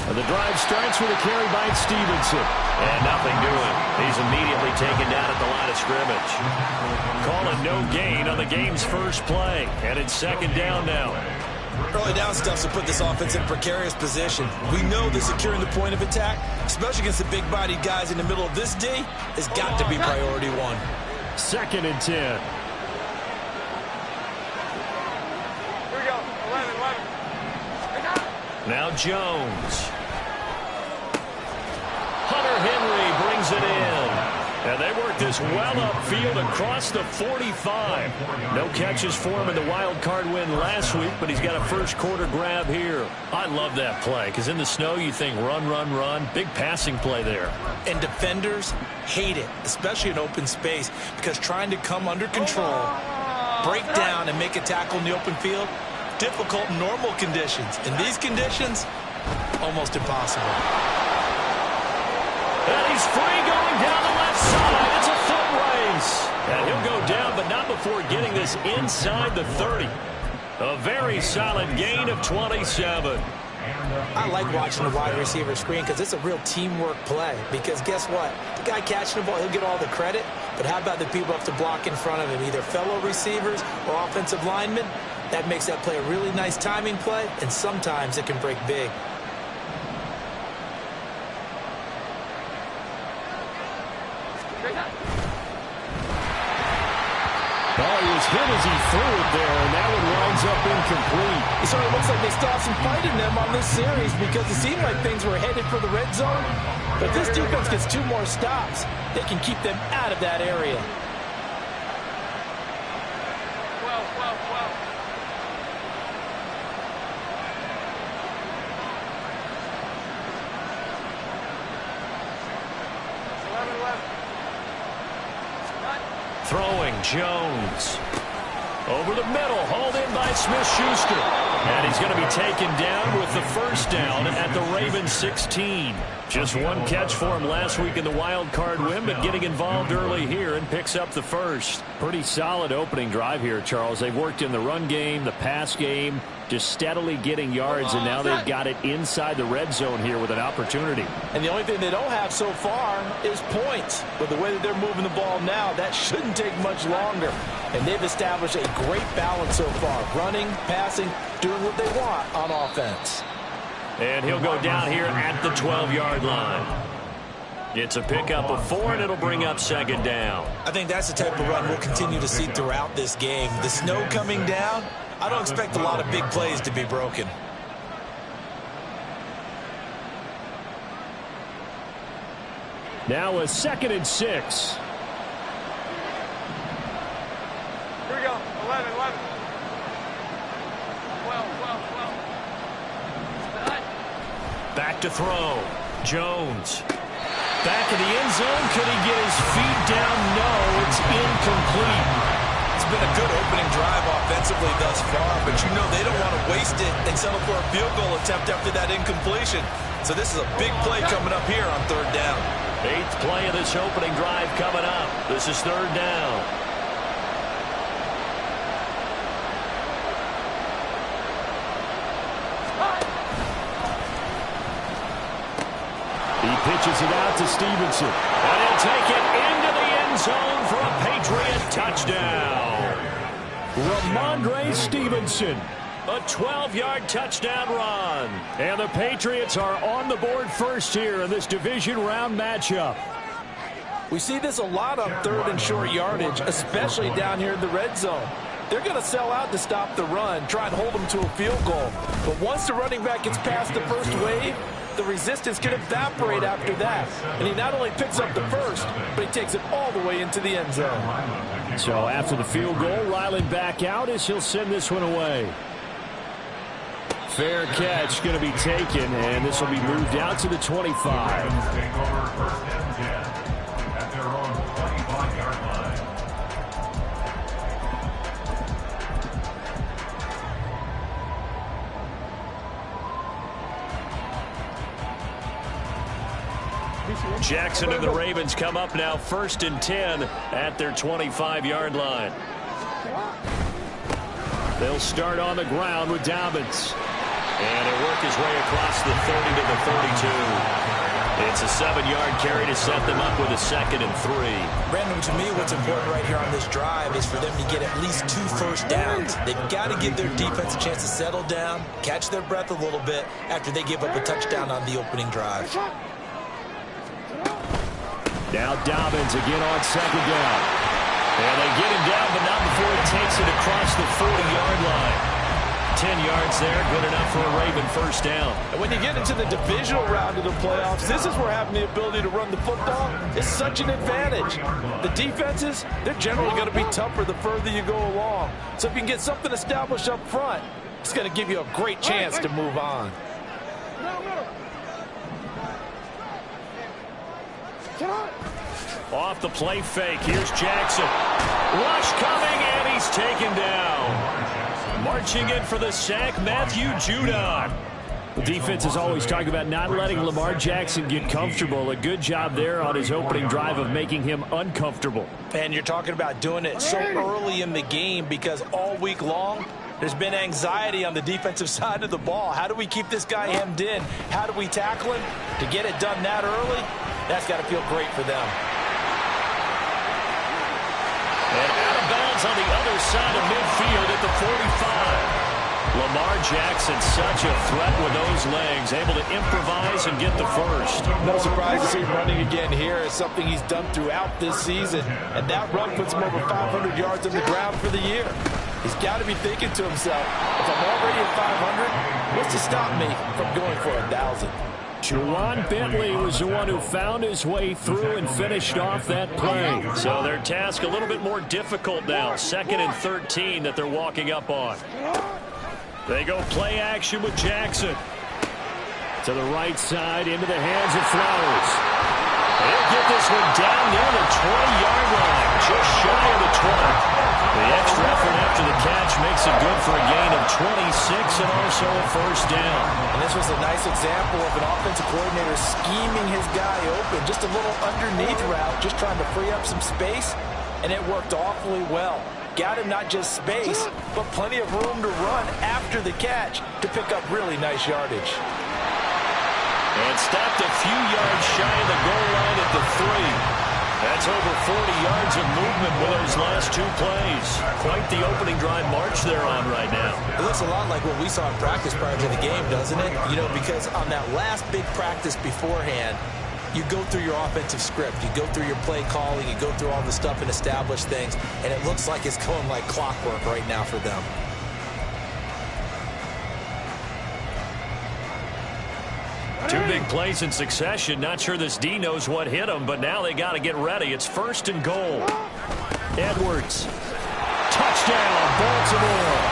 The drive starts with a carry by Stevenson. And nothing doing. He's immediately taken down at the line of scrimmage. Call it no gain on the game's first play. And it's second down now. Early down stuff to put this offense in a precarious position. We know that securing the point of attack, especially against the big-bodied guys in the middle of this D, has got to be priority one. 2nd and 10. Here we go. 11. Now Jones. Hunter Henry brings it in. And they work this well upfield across the 45. No catches for him in the wild card win last week, but he's got a first quarter grab here. I love that play because in the snow you think run, run, run. Big passing play there. And defenders hate it, especially in open space, because trying to come under control, break down, and make a tackle in the open field, difficult in normal conditions. In these conditions, almost impossible. And he's free going down the left side. It's a foot race. And he'll go down, but not before getting this inside the 30. A very solid gain of 27. I like watching the wide receiver screen because it's a real teamwork play. Because guess what? The guy catching the ball, he'll get all the credit. But how about the people who have to block in front of him, either fellow receivers or offensive linemen? That makes that play a really nice timing play, and sometimes it can break big. Oh, he was hit as he threw it there, and that one winds up incomplete. It sort of looks like they still have some fight in them on this series because it seemed like things were headed for the red zone. But if this defense gets 2 more stops, they can keep them out of that area. 11. Throwing, Jones. Over the middle, hauled in by Smith-Schuster. And he's going to be taken down with the first down at the Ravens 16. Just one catch for him last week in the wild card win, but getting involved early here and picks up the first. Pretty solid opening drive here, Charles. They've worked in the run game, the pass game, just steadily getting yards, and now they've got it inside the red zone here with an opportunity. And the only thing they don't have so far is points. But the way that they're moving the ball now, that shouldn't take much longer. And they've established a great balance so far. Running, passing, doing what they want on offense. And he'll go down here at the 12-yard line. It's a pickup of 4, and it'll bring up second down. I think that's the type of run we'll continue to see throughout this game. The snow coming down, I don't expect a lot of big plays to be broken. Now a 2nd and 6. Here we go. 11. 12. Back to throw. Jones. Back in the end zone. Could he get his feet down? No, it's incomplete. It's been a good opening drive offensively thus far, but you know they don't want to waste it and settle for a field goal attempt after that incompletion. So this is a big play coming up here on 3rd down. 8th play of this opening drive coming up. This is 3rd down. He pitches it out to Stevenson. And he'll take it into the end zone for a Patriot touchdown. Ramondre Stevenson. A 12-yard touchdown run. And the Patriots are on the board first here in this division round matchup. We see this a lot on 3rd and short yardage, especially down here in the red zone. They're going to sell out to stop the run, try and hold them to a field goal. But once the running back gets past the first wave, the resistance can evaporate after that. And he not only picks up the first, but he takes it all the way into the end zone. So after the field goal, Ryland back out as he'll send this one away. Fair catch going to be taken, and this will be moved out to the 25. At their own 25-yard line. Jackson and the Ravens come up now 1st and 10 at their 25-yard line. They'll start on the ground with Dobbins. And he'll work his way across the 30 to the 32. It's a 7-yard carry to set them up with a 2nd and 3. Brandon, to me, what's important right here on this drive is for them to get at least 2 first downs. They've got to give their defense a chance to settle down, catch their breath a little bit after they give up a touchdown on the opening drive. Now Dobbins again on 2nd down. And they get him down, but not before he takes it across the 40-yard line. 10 yards there, good enough for a Raven first down. And when you get into the divisional round of the playoffs, this is where having the ability to run the football is such an advantage. The defenses, they're generally going to be tougher the further you go along. So if you can get something established up front, it's going to give you a great chance to move on. Off the play fake, here's Jackson. Rush coming, and he's taken down. Marching in for the sack, Matthew Judon. The defense is always talking about not letting Lamar Jackson get comfortable. A good job there on his opening drive of making him uncomfortable. And you're talking about doing it so early in the game because all week long, there's been anxiety on the defensive side of the ball. How do we keep this guy hemmed in? How do we tackle him? To get it done that early, that's got to feel great for them. And out of bounds on the other side of midfield at the 45. Lamar Jackson, such a threat with those legs, able to improvise and get the first. No surprise to see him running again here. It's something he's done throughout this season. And that run puts him over 500 yards on the ground for the year. He's got to be thinking to himself, if I'm already at 500, what's to stop me from going for 1,000? Juwan Bentley was the one who found his way through and finished off that play. So their task a little bit more difficult now. 2nd and 13 that they're walking up on. They go play action with Jackson. To the right side, into the hands of Flowers. They'll get this one down near the 20-yard line, just shy of the 20. The extra effort after the catch makes it good for a gain of 26 and also a first down. And this was a nice example of an offensive coordinator scheming his guy open. Just a little underneath route, just trying to free up some space, and it worked awfully well. Got him not just space, but plenty of room to run after the catch to pick up really nice yardage. And stopped a few yards shy of the goal line at the 3. That's over 40 yards of movement with those last 2 plays. Quite the opening drive march they're on right now. It looks a lot like what we saw in practice prior to the game, doesn't it? You know, because on that last big practice beforehand, you go through your offensive script, you go through your play calling, you go through all the stuff and establish things, and it looks like it's going like clockwork right now for them. Two big plays in succession. Not sure this D knows what hit him, but now they got to get ready. It's 1st and goal. Edwards. Touchdown, Baltimore.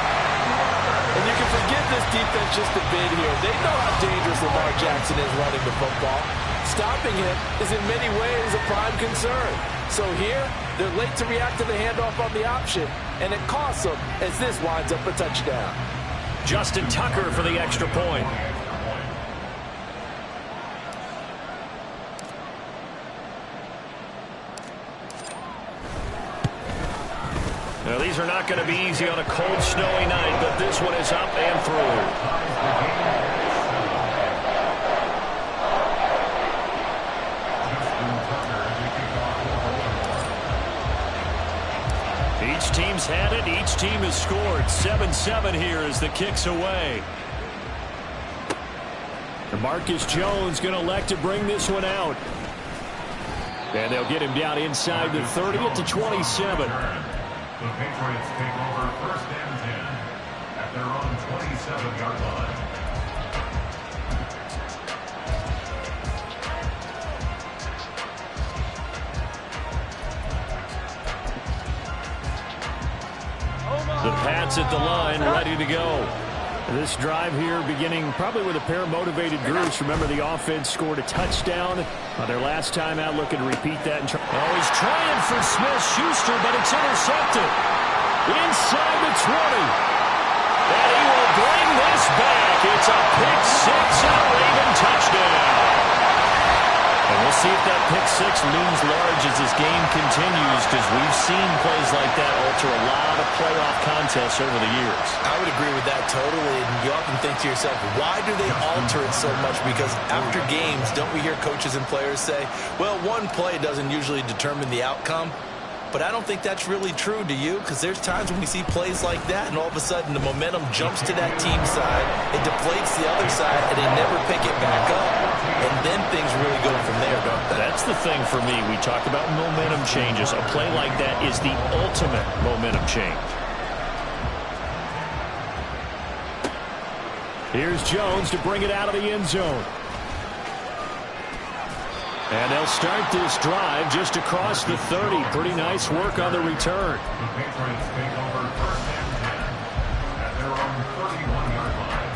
And you can forget this defense just a bit here. They know how dangerous Lamar Jackson is running the football. Stopping him is in many ways a prime concern. So here, they're late to react to the handoff on the option, and it costs them as this winds up a touchdown. Justin Tucker for the extra point. Now, these are not going to be easy on a cold, snowy night, but this one is up and through. Each team's had it. Each team has scored. 7-7 here as the kick's away. Marcus Jones going to elect to bring this one out. And they'll get him down inside the 30 at the 27. The Patriots take over 1st and 10 at their own 27-yard line. The Pats at the line, ready to go. This drive here beginning probably with a pair of motivated groups. Remember, the offense scored a touchdown on their last time out, looking to repeat that. And he's trying for Smith-Schuster, but it's intercepted. Inside the 20. And he will bring this back. It's a pick 6 and a Raven touchdown. And we'll see if that pick six looms large as this game continues, because we've seen plays like that alter a lot of playoff contests over the years. I would agree with that totally. And you often think to yourself, why do they alter it so much? Because after games, don't we hear coaches and players say, well, one play doesn't usually determine the outcome? But I don't think that's really true, do you? Because there's times when we see plays like that, and all of a sudden the momentum jumps to that team side, it deflates the other side, and they never pick it back up. And then things really go from there, don't they? That's the thing for me. We talk about momentum changes. A play like that is the ultimate momentum change. Here's Jones to bring it out of the end zone. And they'll start this drive just across the 30. Pretty nice work on the return. The Patriots take over first and 10 at their own 31-yard line.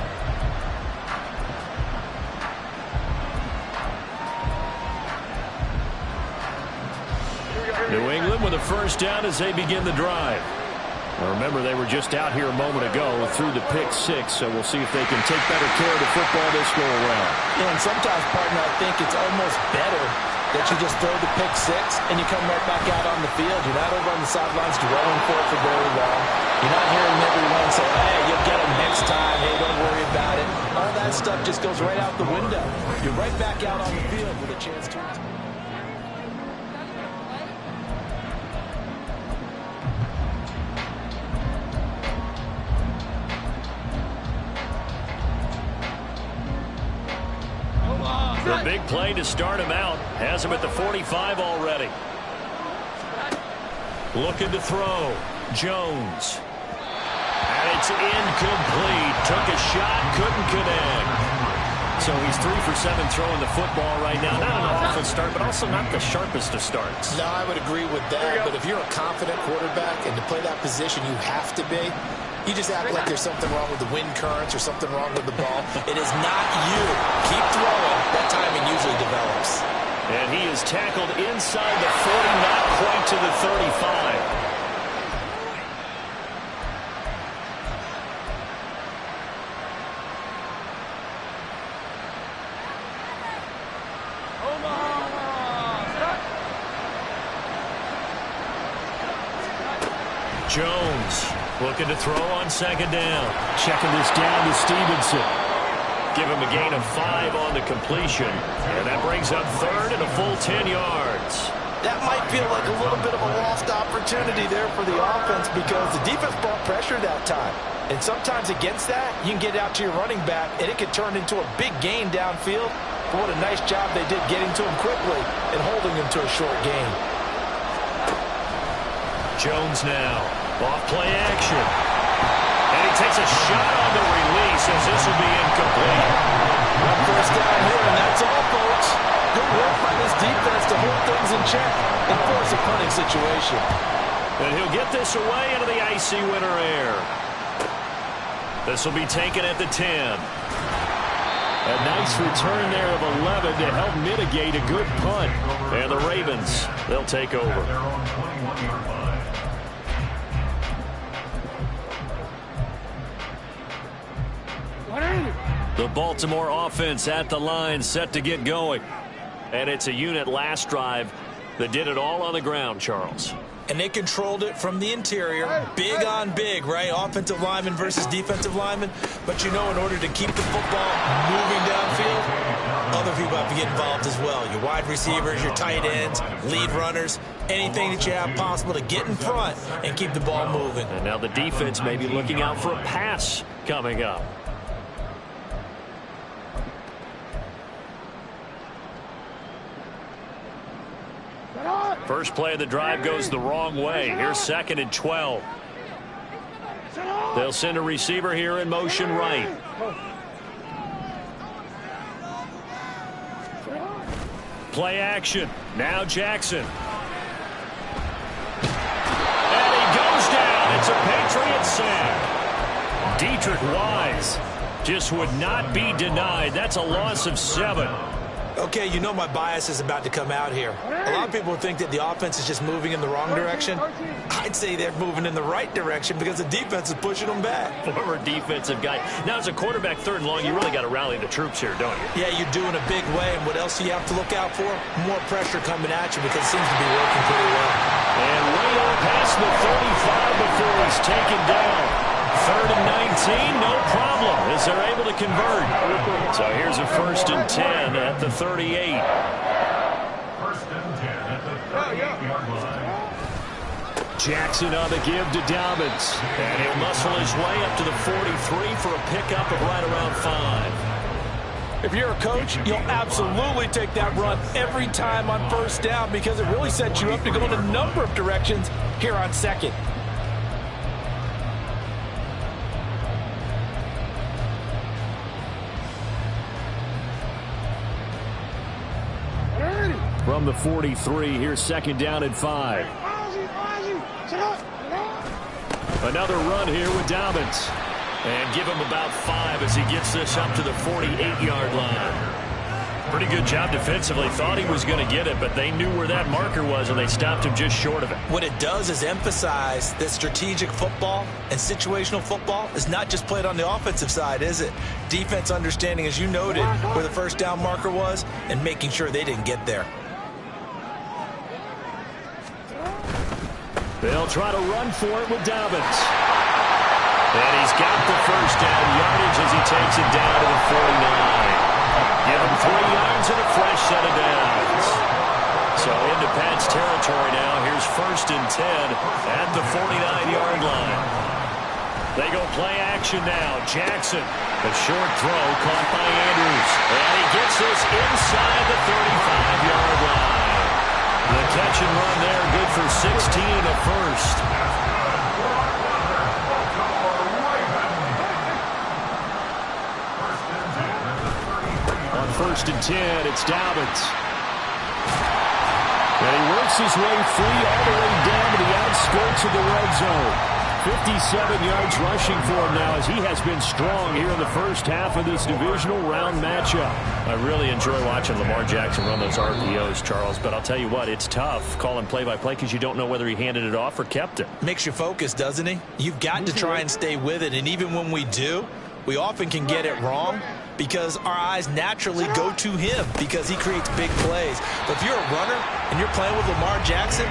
New England with a first down as they begin the drive. Now remember, they were just out here a moment ago through the pick six, so we'll see if they can take better care of the football this go around. Yeah, and sometimes, partner, I think it's almost better that you just throw the pick six and you come right back out on the field. You're not over on the sidelines dwelling for it for very long. You're not hearing everyone say, hey, you'll get them next time. Hey, don't worry about it. All that stuff just goes right out the window. You're right back out on the field with a chance to... The big play to start him out. Has him at the 45 already. Looking to throw. Jones. And it's incomplete. Took a shot, couldn't connect. So he's 3 for 7 throwing the football right now. Not an awful start, but also not the sharpest of starts. No, I would agree with that. But if you're a confident quarterback and to play that position, you have to be. You just act like there's something wrong with the wind currents or something wrong with the ball. It is not you. Keep throwing. That timing usually develops. And he is tackled inside the 40, not quite to the 35. Jones looking to throw on second down. Checking this down to Stevenson. Give him a gain of 5 on the completion. And that brings up third and a full 10 yards. That might feel like a little bit of a lost opportunity there for the offense because the defense brought pressure that time. And sometimes against that, you can get out to your running back, and it could turn into a big gain downfield. But what a nice job they did getting to him quickly and holding him to a short gain. Jones now. Off play action. And he takes a shot on the release as this will be incomplete. One first down here, and that's all, folks. Good work by this defense to hold things in check and force a punting situation. And he'll get this away into the icy winter air. This will be taken at the 10. A nice return there of 11 to help mitigate a good punt. And the Ravens, they'll take over. Their own 21-yard line. The Baltimore offense at the line, set to get going. And it's a unit last drive that did it all on the ground, Charles. And they controlled it from the interior. Big on big, right? Offensive lineman versus defensive lineman. But you know, in order to keep the football moving downfield, other people have to get involved as well. Your wide receivers, your tight ends, lead runners, anything that you have possible to get in front and keep the ball moving. And now the defense may be looking out for a pass coming up. First play of the drive goes the wrong way. Here's 2nd and 12. They'll send a receiver here in motion right. Play action. Now Jackson. And he goes down. It's a Patriot sack. Dietrich Wise just would not be denied. That's a loss of 7. Okay, you know my bias is about to come out here. A lot of people think that the offense is just moving in the wrong direction. I'd say they're moving in the right direction because the defense is pushing them back. Former defensive guy. Now, as a quarterback, 3rd and long, you really got to rally the troops here, don't you? Yeah, you do in a big way. And what else do you have to look out for? More pressure coming at you because it seems to be working pretty well. And way out past the 35 before he's taken down. 3rd and 19, no problem, as they're able to convert. So here's a 1st and 10 at the 38. 1st and 10 at the 38-yard line. Jackson on the give to Dobbins. And he'll muscle his way up to the 43 for a pickup of right around 5. If you're a coach, you'll absolutely take that run every time on 1st down because it really sets you up to go in a number of directions here on 2nd. From the 43, here's 2nd down and 5. Another run here with Dobbins. And give him about 5 as he gets this up to the 48-yard line. Pretty good job defensively. Thought he was going to get it, but they knew where that marker was, and they stopped him just short of it. What it does is emphasize that strategic football and situational football is not just played on the offensive side, is it? Defense understanding, as you noted, where the 1st down marker was and making sure they didn't get there. They'll try to run for it with Dobbins. And he's got the 1st down yardage as he takes it down to the 49. Give him 3 yards and a fresh set of downs. So into Pat's territory now. Here's 1st and 10 at the 49-yard line. They go play action now. Jackson, a short throw caught by Andrews. And he gets this inside the 35-yard line. The catch and run there, good for 16 and a 1st. On 1st and 10, it's Dobbins. And he works his way free all the way down to the outskirts of the red zone. 57 yards rushing for him now as he has been strong here in the 1st half of this divisional round matchup. I really enjoy watching Lamar Jackson run those RPOs, Charles, but I'll tell you what, it's tough calling play-by-play because you don't know whether he handed it off or kept it. Makes you focus, doesn't he? You've got to try and stay with it, and even when we do, we often can get it wrong because our eyes naturally go to him because he creates big plays. But if you're a runner and you're playing with Lamar Jackson,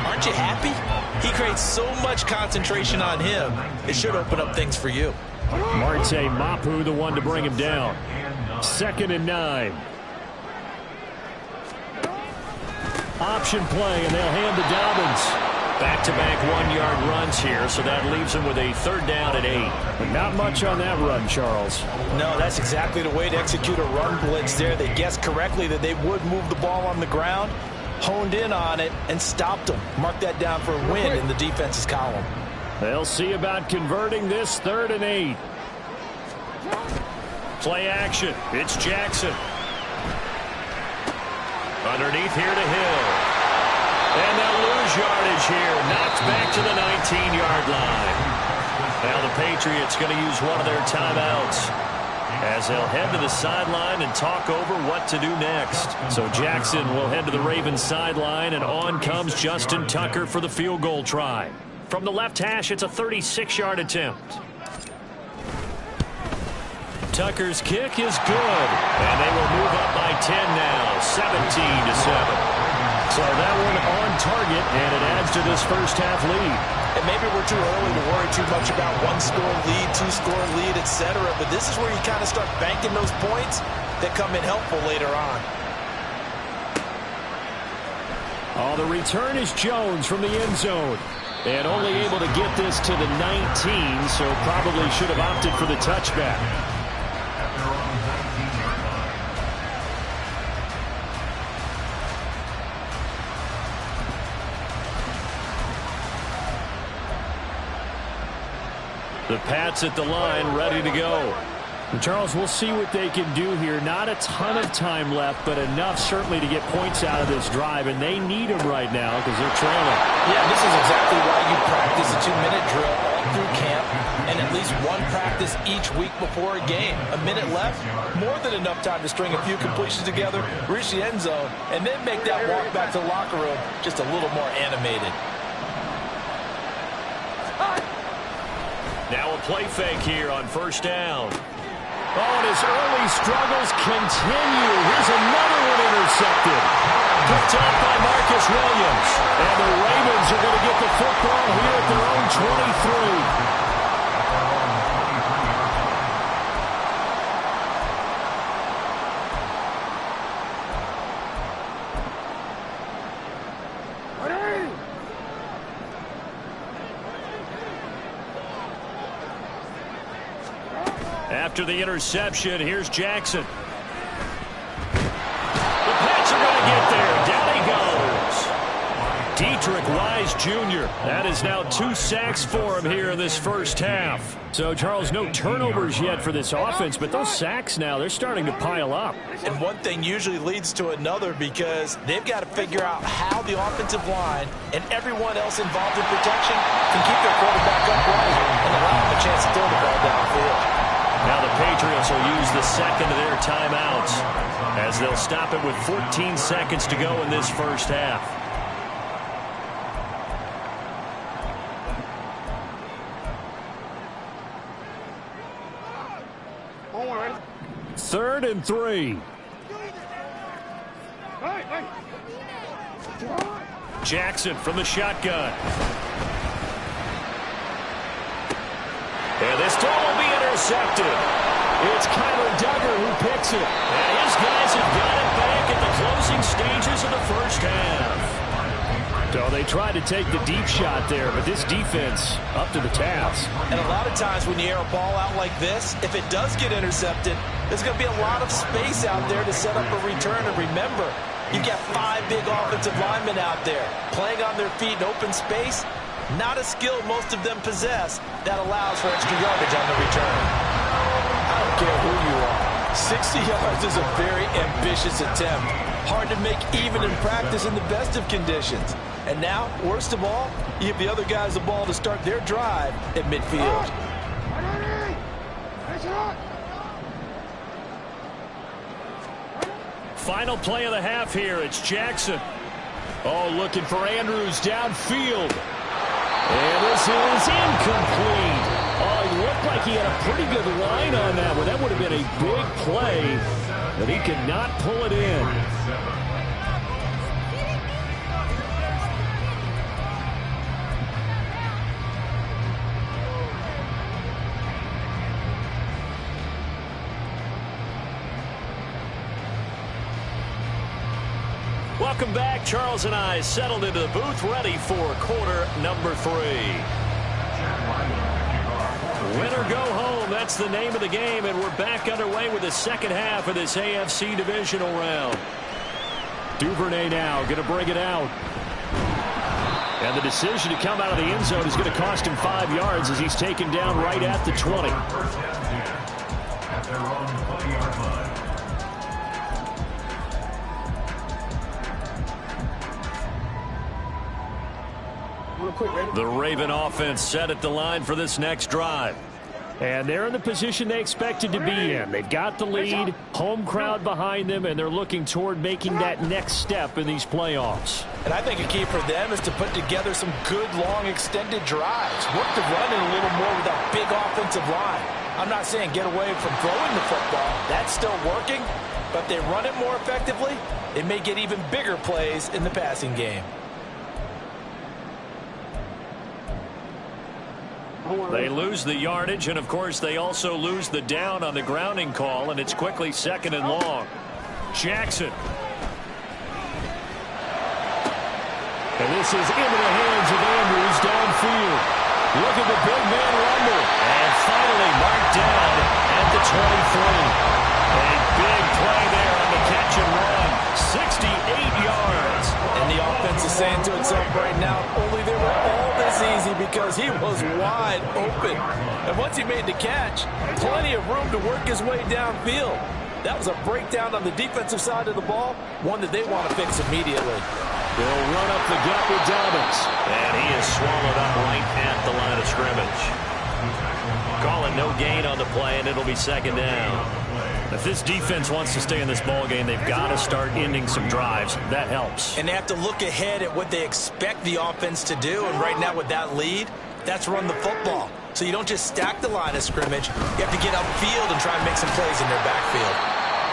aren't you happy? He creates so much concentration on him, it should open up things for you. Marte Mapu, the one to bring him down. 2nd and 9. Option play, and they'll hand to Dobbins. Back-to-back 1-yard runs here, so that leaves him with a 3rd down and 8. But not much on that run, Charles. No, that's exactly the way to execute a run blitz there. They guessed correctly that they would move the ball on the ground, honed in on it, and stopped them. Mark that down for a win in the defense's column. They'll see about converting this 3rd and 8. Play action. It's Jackson. Underneath here to Hill. And they'll lose yardage here. Knocked back to the 19-yard line. Now the Patriots going to use one of their timeouts as they'll head to the sideline and talk over what to do next. So Jackson will head to the Ravens sideline, and on comes Justin Tucker for the field goal try. From the left hash, it's a 36-yard attempt. Tucker's kick is good, and they will move up by 10 now, 17-7. So that one on target, and it adds to this 1st half lead. And maybe we're too early to worry too much about 1-score lead, 2-score lead, etc. But this is where you kind of start banking those points that come in helpful later on. Oh, the return is Jones from the end zone. And only able to get this to the 19, so probably should have opted for the touchback. The Pats at the line, ready to go. And Charles, we'll see what they can do here. Not a ton of time left, but enough certainly to get points out of this drive, and they need them right now because they're trailing. Yeah, this is exactly why you practice a 2-minute drill all through camp, and at least one practice each week before a game. A minute left, more than enough time to string a few completions together, reach the end zone, and then make that walk back to the locker room just a little more animated. Now a play fake here on first down. Oh, and his early struggles continue. Here's another one intercepted. Picked up by Marcus Williams. And the Ravens are going to get the football here at their own 23. After the interception, here's Jackson. The Pats are going to get there. Down he goes. Dietrich Wise Jr. That is now 2 sacks for him here in this first half. So, Charles, no turnovers yet for this offense, but those sacks now, they're starting to pile up. And one thing usually leads to another because they've got to figure out how the offensive line and everyone else involved in protection can keep their quarterback upright and allow him a chance to throw the ball downfield. Now the Patriots will use the second of their timeouts as they'll stop it with 14 seconds to go in this first half. Third and 3. Jackson from the shotgun. And this throw will be intercepted. It's Kyler Duggar who picks it. And his guys have got it back at the closing stages of the first half. So they tried to take the deep shot there, but this defense up to the task. And a lot of times when you air a ball out like this, if it does get intercepted, there's going to be a lot of space out there to set up a return. And remember, you've got 5 big offensive linemen out there playing on their feet in open space. Not a skill most of them possess that allows for extra yardage on the return. I don't care who you are. 60 yards is a very ambitious attempt. Hard to make even in practice in the best of conditions. And now, worst of all, you give the other guys the ball to start their drive at midfield. Final play of the half here. It's Jackson. Oh, looking for Andrews downfield. And this is incomplete. Oh, it looked like he had a pretty good line on that one. That would have been a big play, but he could not pull it in. Welcome back. Charles and I settled into the booth, ready for quarter number 3. Win or go home, that's the name of the game, and we're back underway with the second half of this AFC divisional round. Duvernay now going to bring it out. And the decision to come out of the end zone is going to cost him 5 yards as he's taken down right at the 20. At their own 20-yard line. The Raven offense set at the line for this next drive. And they're in the position they expected to be in. They've got the lead, home crowd behind them, and they're looking toward making that next step in these playoffs. And I think a key for them is to put together some good, long, extended drives. Work the run in a little more with that big offensive line. I'm not saying get away from throwing the football. That's still working. But if they run it more effectively, they may get even bigger plays in the passing game. They lose the yardage, and, of course, they also lose the down on the grounding call, and it's quickly 2nd and long. Jackson. And this is into the hands of Andrews downfield. Look at the big man rumble. And finally marked down at the 23. A big play there on the catch and run. 68 yards. And the offense is saying to itself right now, only they were all this easy because he was wide open. And once he made the catch, plenty of room to work his way downfield. That was a breakdown on the defensive side of the ball, one that they want to fix immediately. They'll run up the gut with Dobbins. And he is swallowed up right at the line of scrimmage. Call it it'll be second down. If this defense wants to stay in this ball game, they've got to start ending some drives. That helps. And they have to look ahead at what they expect the offense to do. And right now with that lead, that's run the football. So you don't just stack the line of scrimmage. You have to get upfield and try and make some plays in their backfield.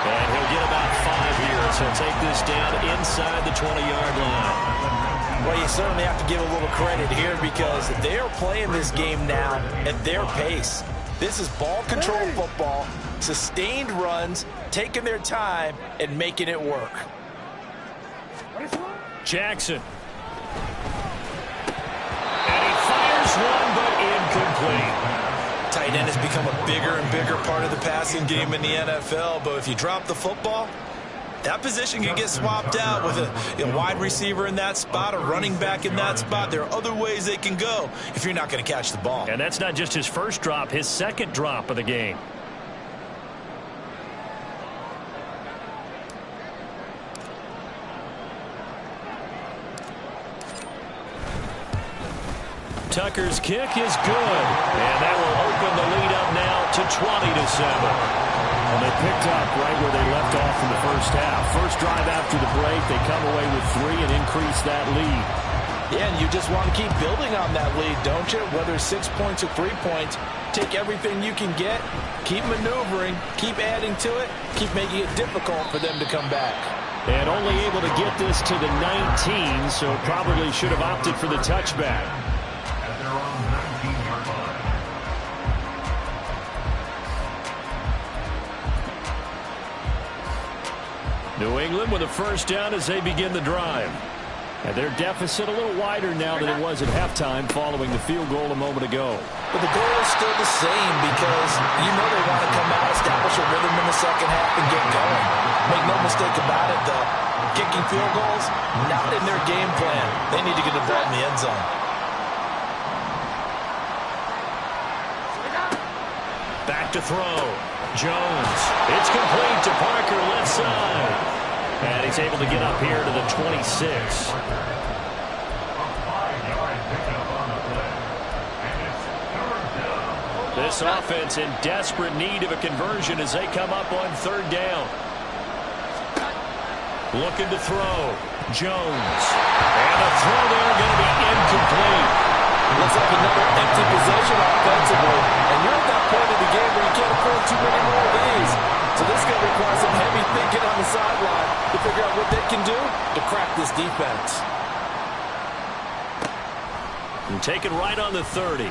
And he'll get about 5 here. So he'll take this down inside the 20-yard line. Well, you certainly have to give a little credit here because they are playing this game now at their pace. This is ball control football, sustained runs, taking their time, and making it work. Jackson. And he fires one, but incomplete. Tight end has become a bigger and bigger part of the passing game in the NFL, but if you drop the football, that position can get swapped out with a wide receiver in that spot, a running back in that spot. There are other ways they can go if you're not going to catch the ball. And that's not just his first drop, his second drop of the game. Tucker's kick is good. And that will open the lead up now to 20-7. And they picked up right where they left off in the first half. First drive after the break, they come away with 3 and increase that lead. Yeah, and you just want to keep building on that lead, don't you? Whether it's 6 points or 3 points, take everything you can get, keep maneuvering, keep adding to it, keep making it difficult for them to come back. And only able to get this to the 19, so probably should have opted for the touchback. At their own 19-yard line. New England with a first down as they begin the drive. And their deficit a little wider now than it was at halftime following the field goal a moment ago. But the goal is still the same because you know they want to come out, establish a rhythm in the second half, and get going. Make no mistake about it, though. Kicking field goals, not in their game plan. They need to get the ball in the end zone. Back to throw. Jones. It's complete to Parker, left side. And he's able to get up here to the 26. A 5-yard pickup on the play. And it's third down. This offense in desperate need of a conversion as they come up on third down. Looking to throw. Jones. And a throw there going to be incomplete. Looks like another empty possession offensively. And you're at that point of the game where you can't afford too many more of these. So this is going to require some heavy thinking on the sideline to figure out what they can do to crack this defense. And take it right on the 30.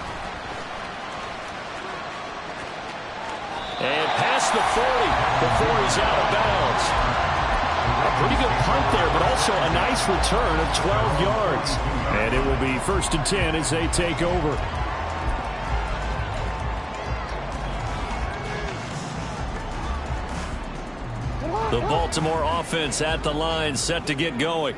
And past the 40 before he's out of bounds. A pretty good punt there, but also a nice return of 12 yards. And it will be 1st and 10 as they take over. The Baltimore offense at the line, set to get going.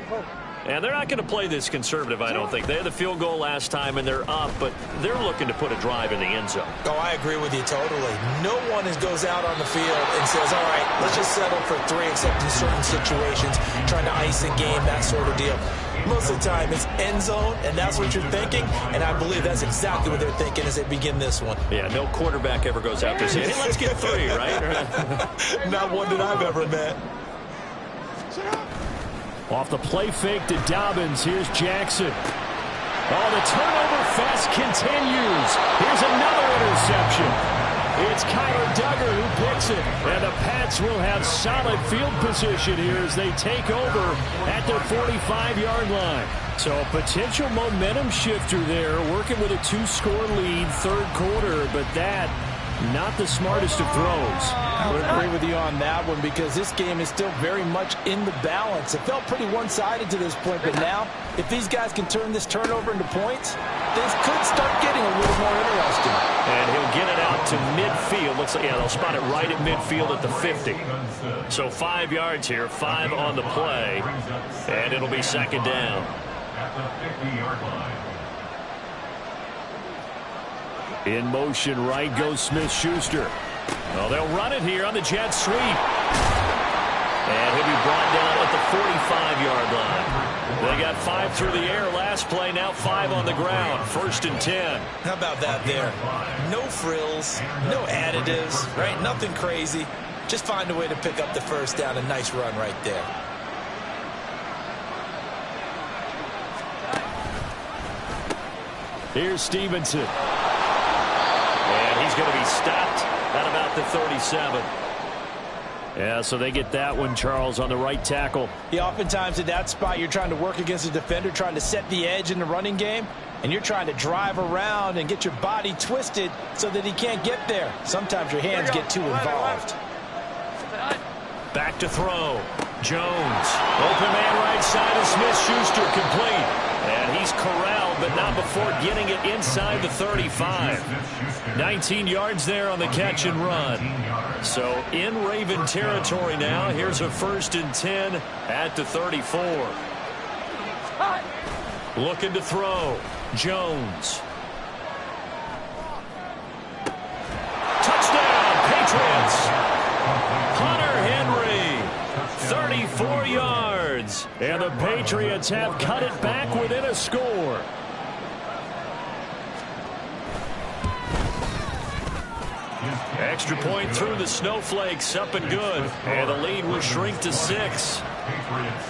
And they're not going to play this conservative, I don't think. They had the field goal last time, and they're up, but they're looking to put a drive in the end zone. Oh, I agree with you totally. No one goes out on the field and says, all right, let's just settle for 3, except in certain situations, trying to ice a game, that sort of deal. Most of the time, it's end zone, and that's what you're thinking, and I believe that's exactly what they're thinking as they begin this one. Yeah, no quarterback ever goes out there saying, hey, let's get 3, right? Not one that I've ever met. Off the play fake to Dobbins. Here's Jackson. Oh, the turnover fest continues. Here's another interception. It's Kyler Duggar who picks it. And the Pats will have solid field position here as they take over at their 45-yard line. So a potential momentum shifter there, working with a 2-score lead, third quarter, but that not the smartest of throws. I would agree with you on that one because this game is still very much in the balance. It felt pretty one-sided to this point, but now if these guys can turn this turnover into points, things could start getting a little more interesting. And he'll get it out to midfield. Looks like, yeah, they'll spot it right at midfield at the 50. So 5 yards here, 5 on the play, and it'll be second down. At the 50-yard line. In motion, right goes Smith-Schuster. Well, they'll run it here on the jet sweep. And he'll be brought down at the 45-yard line. They got 5 through the air last play, now 5 on the ground. 1st and 10. How about that there? No frills, no additives, right? Nothing crazy. Just find a way to pick up the first down. A nice run right there. Here's Stevenson. And he's going to be stopped at about the 37. Yeah, so they get that one, Charles, on the right tackle. Yeah, oftentimes in that spot, you're trying to work against a defender, trying to set the edge in the running game, and you're trying to drive around and get your body twisted so that he can't get there. Sometimes your hands get too involved. Back to throw. Jones. Open man right side of Smith-Schuster, complete. And he's corralled, but not before getting it inside the 35. 19 yards there on the catch and run. So in Raven territory now. Here's a 1st and 10 at the 34. Looking to throw. Jones. Touchdown, Patriots. Hunter Henry, 34 yards. And the Patriots have cut it back within a score. Extra point through the snowflakes, up and good. And the lead will shrink to 6. Patriots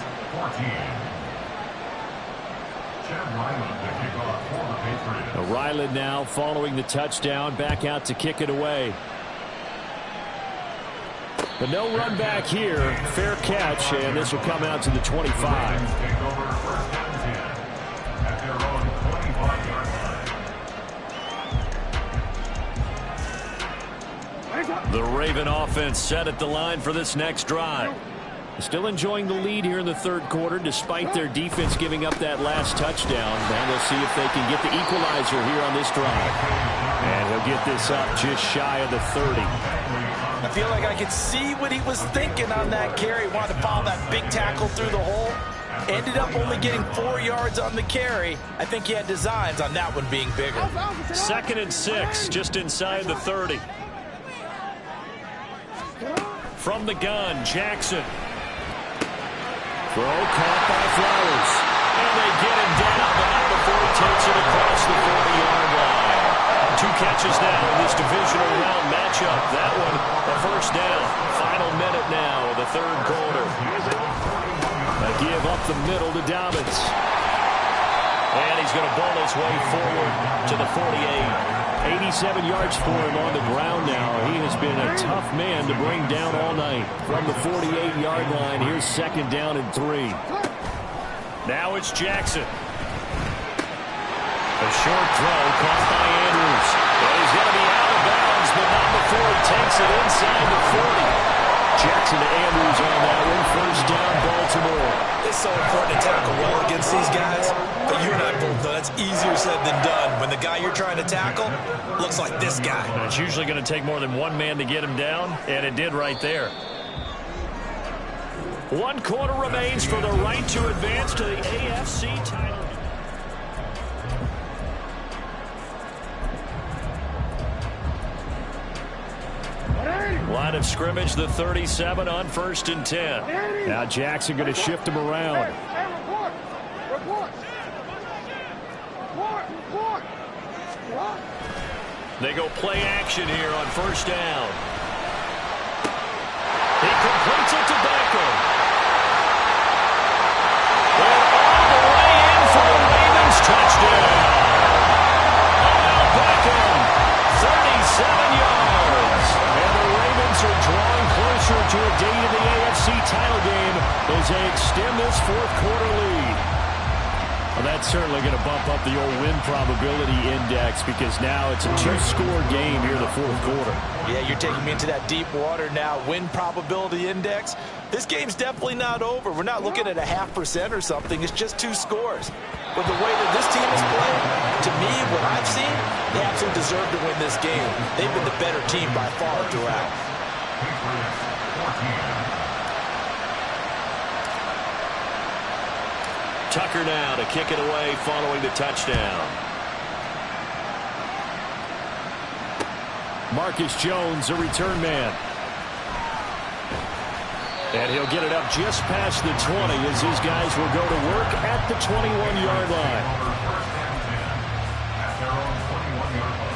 14. Ryland now following the touchdown, back out to kick it away. But no run back here. Fair catch, and this will come out to the 25. Take over 1st and 10 at their own 25-yard line. The Raven offense set at the line for this next drive. Still enjoying the lead here in the 3rd quarter despite their defense giving up that last touchdown. And we'll see if they can get the equalizer here on this drive. And he'll get this up just shy of the 30. I feel like I could see what he was thinking on that carry. Wanted to follow that big tackle through the hole. Ended up only getting 4 yards on the carry. I think he had designs on that one being bigger. 2nd and 6, just inside the 30. From the gun, Jackson. Throw caught by Flowers. And they get him down, but not before he takes it across the 40-yard line. 2 catches now in this divisional round matchup. That one, a 1st down. Final minute now of the 3rd quarter. A give up the middle to Dobbins. And he's going to ball his way forward to the 48. 87 yards for him on the ground now. He has been a tough man to bring down all night. From the 48-yard line, here's 2nd down and 3. Now it's Jackson. A short throw caught by Andrews. And he's going to be out of bounds, but not before he takes it inside the 40. Jackson to Andrews on that one. 1st down, Baltimore. It's so important to tackle well against these guys, but you and I both know that's easier said than done. When the guy you're trying to tackle looks like this guy. And it's usually going to take more than one man to get him down, and it did right there. 1 quarter remains for the right to advance to the AFC title. Line of scrimmage, the 37 on 1st and 10. Now Jackson going to shift him around. They go play action here on 1st down. He completes it to Beckham. And all the way in for the Ravens touchdown. Odell Beckham, 37 yards. And the Ravens are drawing closer to a date in the AFC title game as they extend this 4th quarter lead. Well, that's certainly going to bump up the old win probability index because now it's a 2-score game here in the 4th quarter. Yeah, you're taking me into that deep water now. Win probability index. This game's definitely not over. We're not looking at a 0.5% or something. It's just 2 scores. But the way that this team has played, to me, what I've seen, they absolutely deserve to win this game. They've been the better team by far throughout. Tucker now to kick it away following the touchdown. Marcus Jones, a return man. And he'll get it up just past the 20 as his guys will go to work at the 21-yard line. At their own 21-yard line.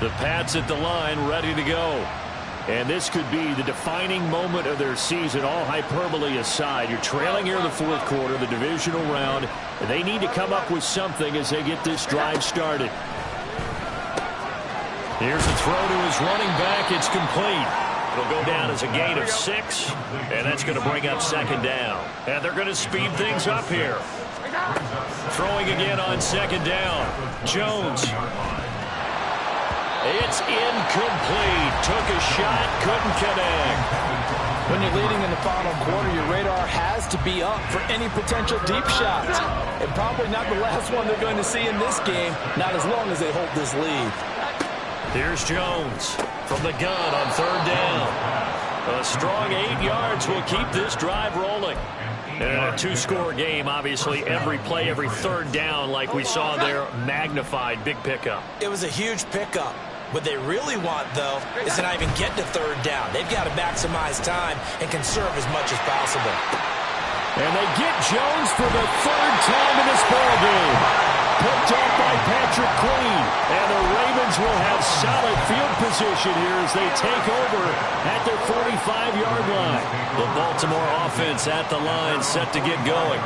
The Pats at the line ready to go. And this could be the defining moment of their season, all hyperbole aside. You're trailing here in the fourth quarter, the divisional round, and they need to come up with something as they get this drive started. Here's a throw to his running back. It's complete. It'll go down as a gain of 6, and that's going to bring up second down. And they're going to speed things up here. Throwing again on second down. Jones. It's incomplete. Took a shot, couldn't connect. When you're leading in the final quarter, your radar has to be up for any potential deep shots. And probably not the last one they're going to see in this game, not as long as they hold this lead. Here's Jones from the gun on third down. A strong 8 yards will keep this drive rolling. And in a two-score game, obviously, every play, every third down, like we saw there, magnified. Big pickup. It was a huge pickup. What they really want, though, is to not even get to third down. They've got to maximize time and conserve as much as possible. And they get Jones for the third time in this ballgame. Picked off by Patrick Queen. And the Ravens will have solid field position here as they take over at their 45-yard line. The Baltimore offense at the line, set to get going.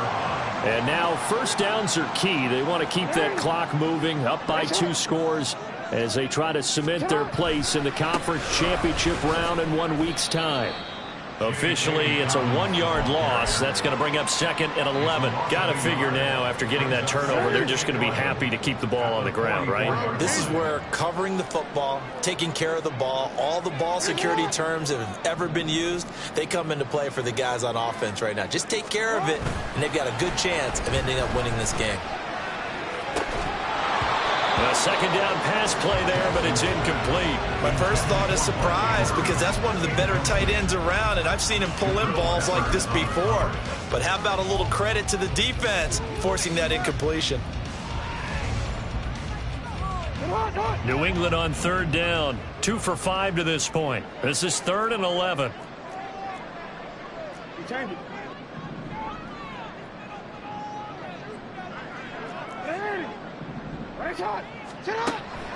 And now first downs are key. They want to keep that clock moving, up by 2 scores as they try to cement their place in the conference championship round in 1 week's time. Officially, it's a 1-yard loss. That's going to bring up second and 11. Got to figure now, after getting that turnover, they're just going to be happy to keep the ball on the ground, right? This is where covering the football, taking care of the ball, all the ball security terms that have ever been used, they come into play for the guys on offense right now. Just take care of it, and they've got a good chance of ending up winning this game. A second down pass play there, but it's incomplete. My first thought is surprise, because that's one of the better tight ends around, and I've seen him pull in balls like this before. But how about a little credit to the defense forcing that incompletion? New England on third down. 2 for 5 to this point. This is 3rd and 11.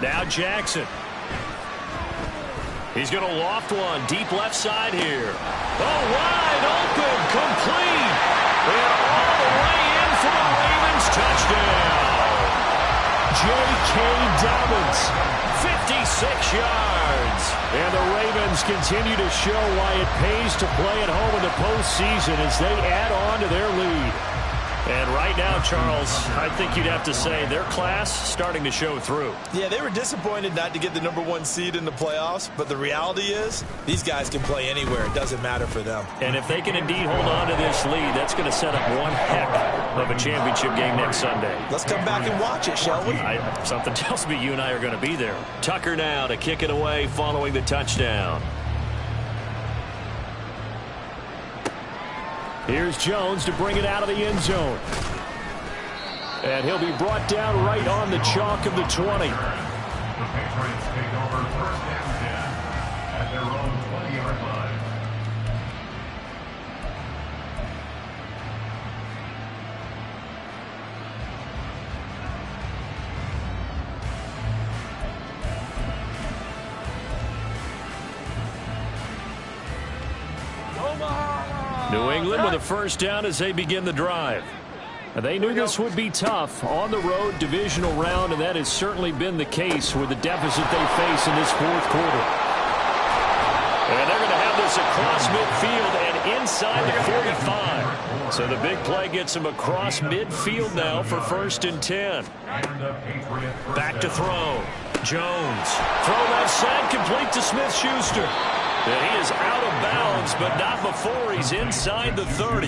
Now Jackson. He's going to loft one deep left side here. Oh, wide open, complete. And all the way in for the Ravens touchdown. J.K. Dobbins, 56 yards. And the Ravens continue to show why it pays to play at home in the postseason as they add on to their lead. And right now, Charles, I think you'd have to say their class starting to show through. Yeah, they were disappointed not to get the #1 seed in the playoffs, but the reality is these guys can play anywhere. It doesn't matter for them. And if they can indeed hold on to this lead, that's going to set up one heck of a championship game next Sunday. Let's come back and watch it, shall we? Something tells me you and I are going to be there. Tucker now to kick it away following the touchdown. Here's Jones to bring it out of the end zone. And he'll be brought down right on the chalk of the 20. The Patriots take over 1st and 10 at their own 20-yard line. New England with a first down as they begin the drive. They knew this would be tough on the road divisional round, and that has certainly been the case with the deficit they face in this fourth quarter. And they're going to have this across midfield and inside the 45. So the big play gets them across midfield now for 1st and 10. Back to throw. Jones. Throw left side, complete to Smith-Schuster. And he is out of bounds, but not before he's inside the 30.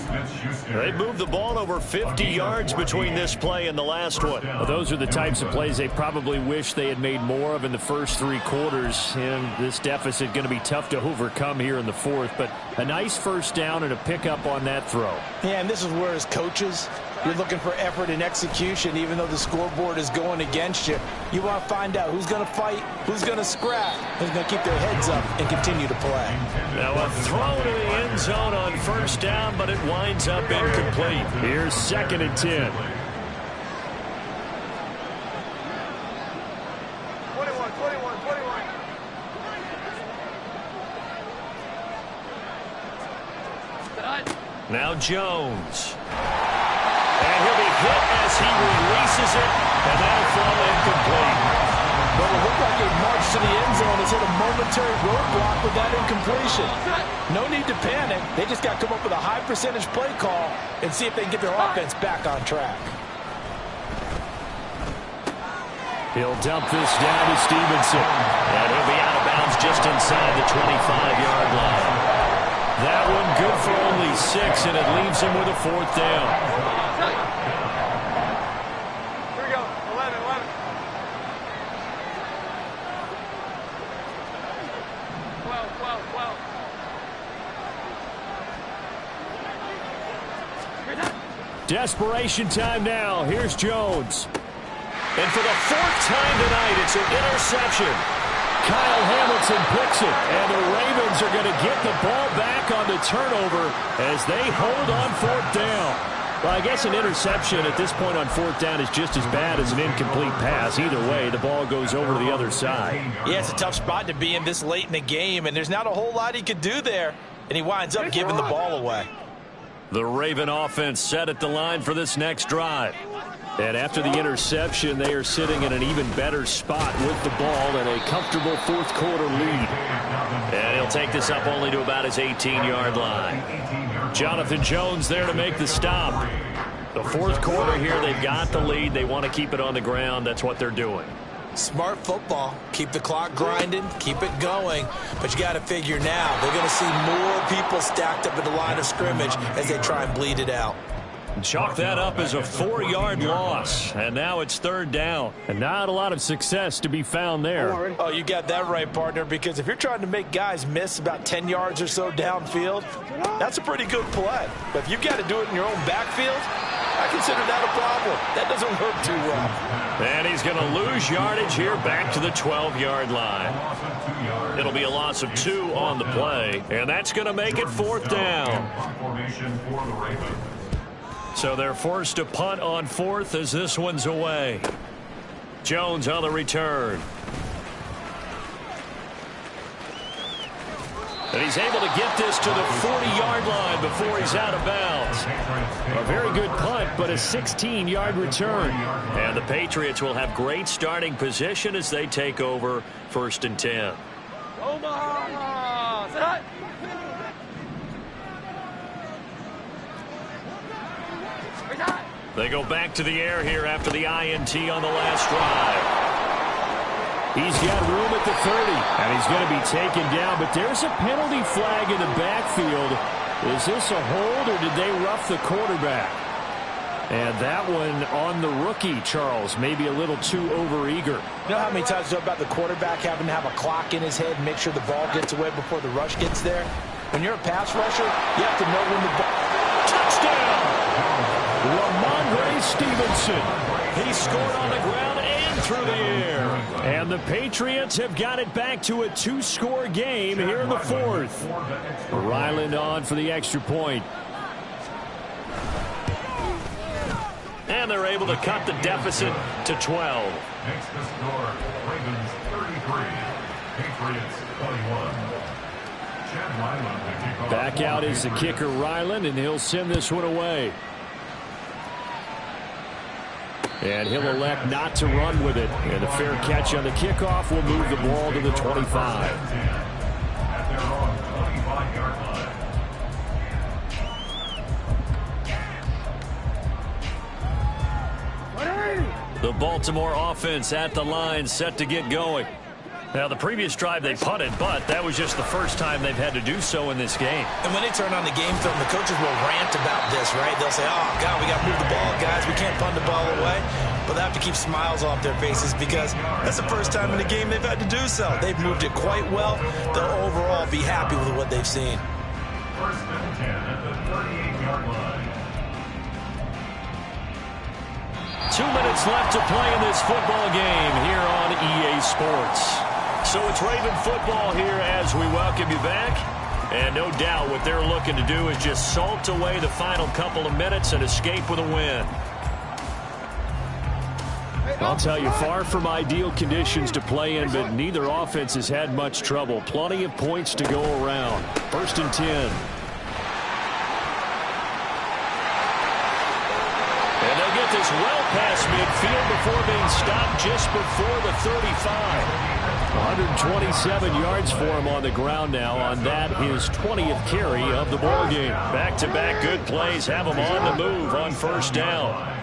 They moved the ball over 50 yards between this play and the last one. Well, those are the types of plays they probably wish they had made more of in the first 3 quarters. And this deficit going to be tough to overcome here in the 4th. But a nice first down and a pickup on that throw. Yeah, and this is where as coaches, You're looking for effort and execution, even though the scoreboard is going against you. You want to find out who's going to fight, who's going to scrap, who's going to keep their heads up and continue to play. Now a throw to the end zone on first down, but it winds up incomplete. Here's 2nd and 10. 21. Now Jones. And he'll be hit as he releases it, and that'll fall incomplete. But it looked like a march to the end zone has hit a momentary roadblock with that incompletion. No need to panic. They just got to come up with a high percentage play call and see if they can get their offense back on track. He'll dump this down to Stevenson. And he'll be out of bounds just inside the 25-yard line. That one good for only 6, and it leaves him with a 4th down. Here we go. 11. 12. Desperation time now. Here's Jones. And for the 4th time tonight, it's an interception. Kyle Hamilton picks it, and the Ravens are going to get the ball back on the turnover as they hold on 4th down. Well, I guess an interception at this point on 4th down is just as bad as an incomplete pass. Either way, the ball goes over to the other side. Yeah, it's a tough spot to be in this late in the game, and there's not a whole lot he could do there, and he winds up giving the ball away. The Raven offense set at the line for this next drive. And after the interception, they are sitting in an even better spot with the ball and a comfortable 4th quarter lead. And he'll take this up only to about his 18-yard line. Jonathan Jones there to make the stop. The 4th quarter here, they've got the lead. They want to keep it on the ground. That's what they're doing. Smart football. Keep the clock grinding, keep it going. But you got to figure now, they're going to see more people stacked up at the line of scrimmage as they try and bleed it out. Chalk that up as a 4-yard loss. And now it's 3rd down. And not a lot of success to be found there. Oh, you got that right, partner, because if you're trying to make guys miss about 10 yards or so downfield, that's a pretty good play. But if you've got to do it in your own backfield, I consider that a problem. That doesn't work too well. And he's going to lose yardage here back to the 12-yard line. It'll be a loss of 2 on the play, and that's going to make it 4th down. So they're forced to punt on 4th as this one's away. Jones on the return. And he's able to get this to the 40-yard line before he's out of bounds. A very good punt, but a 16-yard return. And the Patriots will have great starting position as they take over 1st and 10. Omaha! Set. They go back to the air here after the INT on the last drive. He's got room at the 30, and he's going to be taken down, but there's a penalty flag in the backfield. Is this a hold, or did they rough the quarterback? And that one on the rookie, Charles, maybe a little too overeager. You know how many times you know about the quarterback having to have a clock in his head and make sure the ball gets away before the rush gets there? When you're a pass rusher, you have to know when the ball... Touchdown! Ramondre Stevenson. He scored on the ground and through the air. And the Patriots have got it back to a 2-score game here in the 4th. Ryland on for the extra point. And they're able to cut the deficit to 12. Makes the score Ravens 33, Patriots 21. Chad Ryland to kick off. Back out is the kicker Ryland, and he'll send this one away. And he'll elect not to run with it. And a fair catch on the kickoff will move the ball to the 25. At their own 25-yard line. The Baltimore offense at the line, set to get going. Now, the previous drive they punted, but that was just the first time they've had to do so in this game. And when they turn on the game film, the coaches will rant about this, right? They'll say, oh, God, we got to move the ball, guys. We can't punt the ball away. But they have to keep smiles off their faces because that's the first time in the game they've had to do so. They've moved it quite well. They'll overall be happy with what they've seen. 1st and 10 at the 38-yard line. 2 minutes left to play in this football game here on EA Sports. So it's Raven football here as we welcome you back. And no doubt what they're looking to do is just salt away the final couple of minutes and escape with a win. I'll tell you, far from ideal conditions to play in, but neither offense has had much trouble. Plenty of points to go around. 1st and 10. And they'll get this well past midfield before being stopped just before the 35. 127 yards for him on the ground now. On that, his 20th carry of the ball game. Back-to-back good plays have him on the move on 1st down.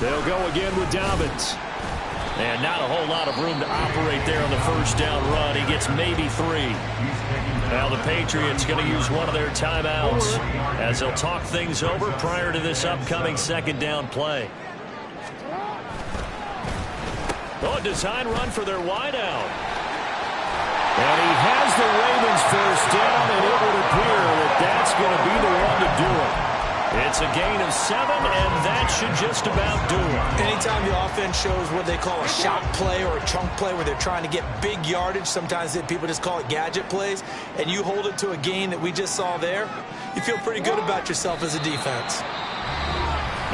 They'll go again with Dobbins. And not a whole lot of room to operate there on the 1st down run. He gets maybe 3. Now the Patriots going to use one of their timeouts as they'll talk things over prior to this upcoming 2nd down play. Oh, a design run for their wideout. And he has the Ravens 1st down, and it would appear that that's going to be the one to do it. It's a gain of 7, and that should just about do it. Anytime the offense shows what they call a shot play or a chunk play where they're trying to get big yardage, sometimes people just call it gadget plays, and you hold it to a gain that we just saw there, you feel pretty good about yourself as a defense.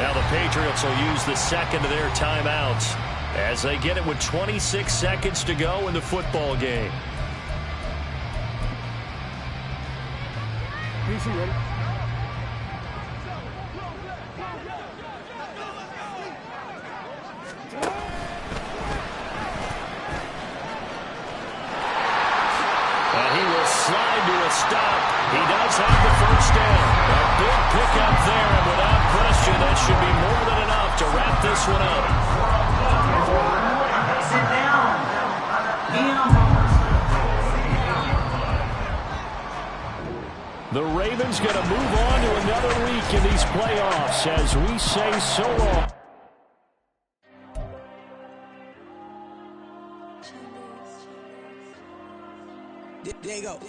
Now the Patriots will use the 2nd of their timeouts as they get it with 26 seconds to go in the football game. Ready? Stop. He does have the 1st down. A big pickup there, and without question, that should be more than enough to wrap this one up. Sit down. The Ravens going to move on to another week in these playoffs as we say so long. There you go.